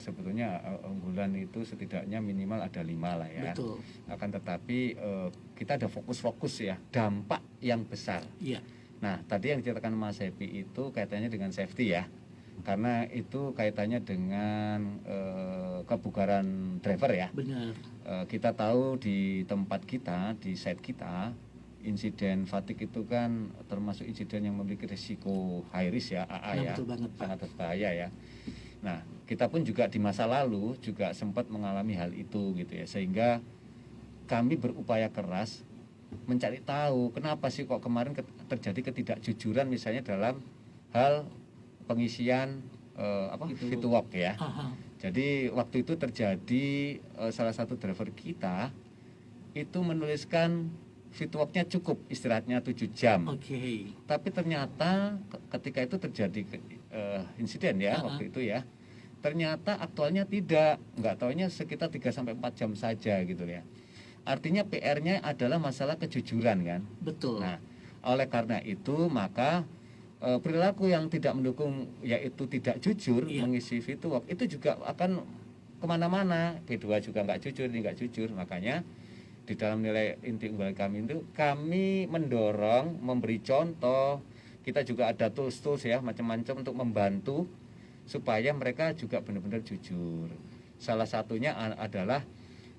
Sebetulnya unggulan itu setidaknya minimal ada 5 lah ya. Betul. Akan tetapi kita ada fokus ya, dampak yang besar. Iya. Nah, tadi yang diceritakan Mas Happy itu kaitannya dengan safety ya. Karena itu kaitannya dengan kebugaran driver ya. Benar. Kita tahu di tempat kita, di site kita, insiden fatigue itu kan termasuk insiden yang memiliki risiko high risk ya, AA ya. Betul banget, Pak. Sangat berbahaya ya. Nah, kita pun juga di masa lalu juga sempat mengalami hal itu gitu ya, sehingga kami berupaya keras mencari tahu kenapa sih kok kemarin terjadi ketidakjujuran misalnya dalam hal pengisian Fitwalk ya. Aha. Jadi waktu itu terjadi salah satu driver kita itu menuliskan Fitwalknya cukup istirahatnya 7 jam. Oke. Tapi ternyata ketika itu terjadi insiden ya waktu itu ya, ternyata aktualnya nggak taunya sekitar 3-4 jam saja gitu ya. Artinya PR-nya adalah masalah kejujuran kan. Betul. Nah, oleh karena itu maka perilaku yang tidak mendukung, yaitu tidak jujur mengisi Fitwalk, itu juga akan kemana-mana. Kedua juga nggak jujur, ini nggak jujur. Makanya di dalam nilai inti unggulan kami itu kami mendorong, memberi contoh. Kita juga ada tools-tools ya macam-macam untuk membantu supaya mereka juga benar-benar jujur. Salah satunya adalah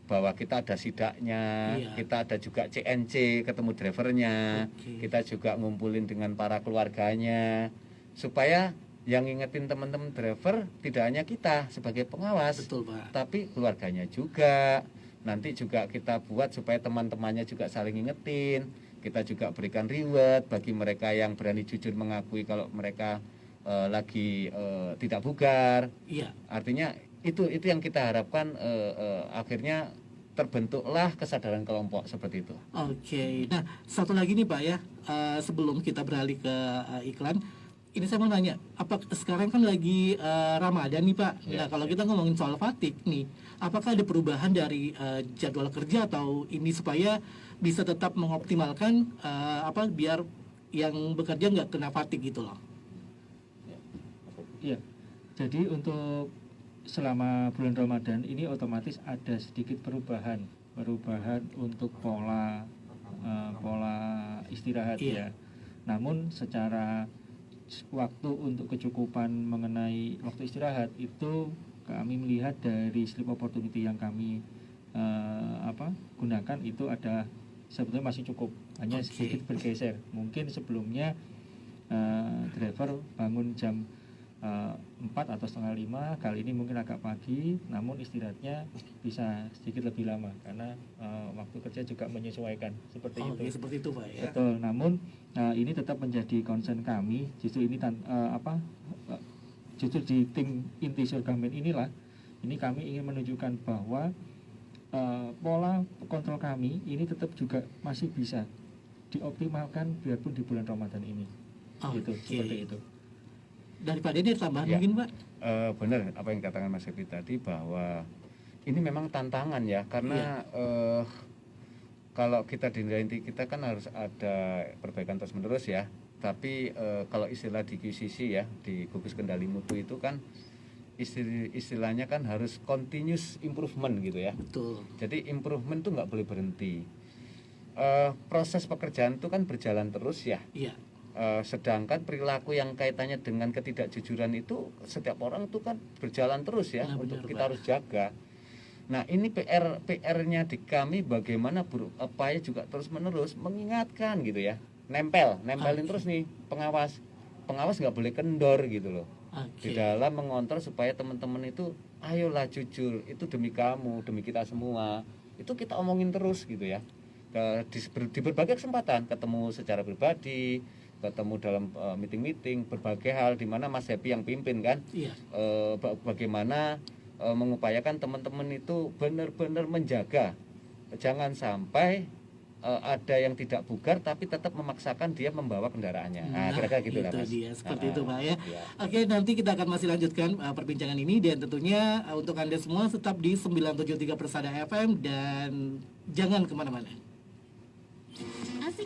bahwa kita ada sidaknya, kita ada juga CNC, ketemu drivernya, kita juga ngumpulin dengan para keluarganya, supaya yang ngingetin teman-teman driver tidak hanya kita sebagai pengawas, betul, Pak, tapi keluarganya juga. Nanti juga kita buat supaya teman-temannya juga saling ngingetin. Kita juga berikan reward bagi mereka yang berani jujur mengakui kalau mereka lagi tidak bugar. Iya. Artinya itu yang kita harapkan akhirnya terbentuklah kesadaran kelompok seperti itu. Oke. Nah, satu lagi nih Pak ya, sebelum kita beralih ke iklan, ini saya mau nanya, apa sekarang kan lagi Ramadan nih Pak? Nah, kalau kita ngomongin soal fatigue nih, apakah ada perubahan dari jadwal kerja atau ini supaya bisa tetap mengoptimalkan biar yang bekerja nggak kena fatigue gitu loh? Iya. Jadi untuk selama bulan Ramadan ini otomatis ada sedikit perubahan untuk pola istirahat ya. Namun secara waktu untuk kecukupan mengenai waktu istirahat itu kami melihat dari sleep opportunity yang kami gunakan itu ada sebetulnya masih cukup, hanya sedikit bergeser. Mungkin sebelumnya driver bangun jam 4 atau setengah 5, kali ini mungkin agak pagi, namun istirahatnya bisa sedikit lebih lama karena waktu kerja juga menyesuaikan seperti itu. Seperti itu Pak ya. Betul. Namun ini tetap menjadi concern kami. Justru ini justru di tim inti Surgamen inilah, ini kami ingin menunjukkan bahwa pola kontrol kami ini tetap juga masih bisa dioptimalkan biarpun di bulan Ramadan ini. Gitu, seperti itu. Daripada ini tambahan mungkin Pak? Benar apa yang dikatakan Mas Happy tadi, bahwa ini memang tantangan ya, karena kalau kita di nilai inti kita kan harus ada perbaikan terus menerus ya. Tapi kalau istilah di QCC ya, di gugus kendali mutu itu kan istilahnya kan harus continuous improvement gitu ya. Betul. Jadi improvement itu nggak boleh berhenti. Proses pekerjaan itu kan berjalan terus ya. Iya. Sedangkan perilaku yang kaitannya dengan ketidakjujuran itu setiap orang itu kan berjalan terus ya, untuk kita harus jaga. Nah, ini PR-nya di kami bagaimana berupaya juga terus menerus mengingatkan gitu ya, nempelin terus nih pengawas nggak boleh kendor gitu loh, di dalam mengontrol supaya teman-teman itu ayolah jujur, itu demi kamu, demi kita semua, itu kita omongin terus gitu ya, di berbagai kesempatan, ketemu secara pribadi, ketemu dalam meeting-meeting, berbagai hal di mana Mas Happy yang pimpin kan. Bagaimana mengupayakan teman-teman itu benar-benar menjaga jangan sampai ada yang tidak bugar tapi tetap memaksakan dia membawa kendaraannya. Nah, kira-kira gitu lah Mas. Dia seperti itu Pak ya. Oke, nanti kita akan masih lanjutkan perbincangan ini, dan tentunya untuk Anda semua tetap di 973 Persada FM dan jangan kemana-mana.